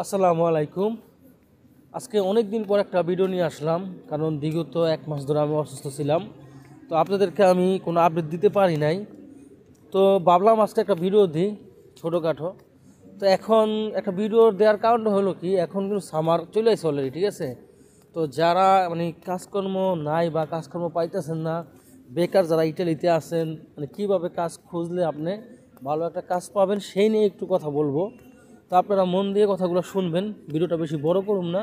আসসালামু আলাইকুম। আজকে অনেক দিন পর একটা ভিডিও নিয়ে আসলাম, কারণ বিগত 1 মাস ধরে আমি অসুস্থ ছিলাম। তো আপনাদেরকে আমি কোনো আপডেট দিতে পারি নাই। তো ভাবলাম আজকে একটা ভিডিও দিই ছোটোখাটো। তো এখন একটা ভিডিও দেওয়ার কারণটা হলো কি, এখন কিন্তু সামার চলে আসে অলরেডি, ঠিক আছে। তো যারা কাজকর্ম নাই বা কাজকর্ম পাইতেছেন না, বেকার যারা ইটালিতে আছেন, কীভাবে কাজ খুঁজলে আপনি ভালো একটা কাজ পাবেন সেই নিয়ে একটু কথা বলবো। তো আপনারা মন দিয়ে কথাগুলো শুনবেন, ভিডিওটা বেশি বড় করুম না,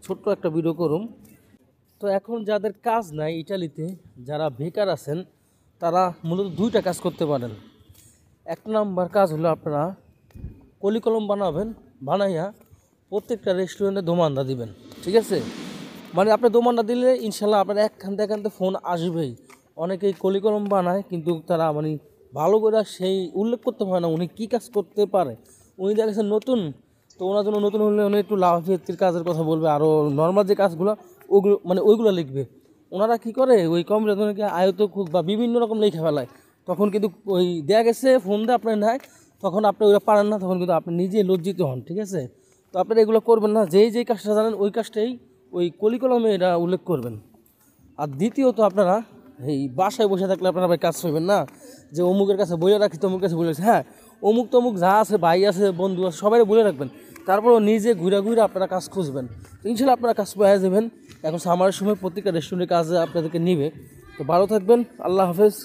ছোট্ট একটা ভিডিও করুম। তো এখন যাদের কাজ নাই ইটালিতে, যারা বেকার আছেন, তারা মূলত দুইটা কাজ করতে পারেন। এক নাম্বার কাজ হলো আপনারা কলিকলম বানাবেন, বানাইয়া প্রত্যেকটা রেস্টুরেন্টে দোমানদা দিবেন, ঠিক আছে। আপনি দোমানদা দিলে ইনশাল্লাহ আপনার একখানতে ফোন আসবেই। অনেকেই কলিকলম বানায়, কিন্তু তারা ভালো করে সেই উল্লেখ করতে পারে না উনি কী কাজ করতে পারে। উনি দেখা গেছে নতুন, তো ওনার জন্য নতুন হলে উনি একটু লাভাভিত্তির কাজের কথা বলবে, আরও নর্মাল যে কাজগুলো ওগুলো ওইগুলো লিখবে। ওনারা কী করে, ওই কম্পিউটারকে আয়তক্ষুক বা বিভিন্ন রকম লিখে ফেলায়। তখন কিন্তু ওই দেয়া গেছে ফোন দিয়ে আপনার নেয়, তখন আপনি ওইটা পারেন না, তখন কিন্তু আপনি নিজেই লজ্জিত হন, ঠিক আছে। তো আপনারা এগুলো করবেন না, যেই কাজটা জানেন ওই কাজটাই ওই কলিকলমে এটা উল্লেখ করবেন। আর দ্বিতীয়ত, আপনারা এই বাসায় বসে থাকলে আপনারা ভাই কাজ পাবেন না, যে অমুকের কাছে বলে রাখি, তমুকের কাছে বলে রাখি। হ্যাঁ, অমুক তমুক যা আছে, ভাই আছে, বন্ধু আছে, সবাই বলে রাখবেন। তারপরেও নিজে ঘুরে ঘুরে আপনারা কাজ খুঁজবেন, তো ইনশাল্লাহ আপনারা কাজ পেয়ে যাবেন। এখন সামারের সময় প্রত্যেকটা রেস্টুরেন্টের কাজে আপনাদেরকে নিবে। তো ভালো থাকবেন, আল্লাহ হাফেজ।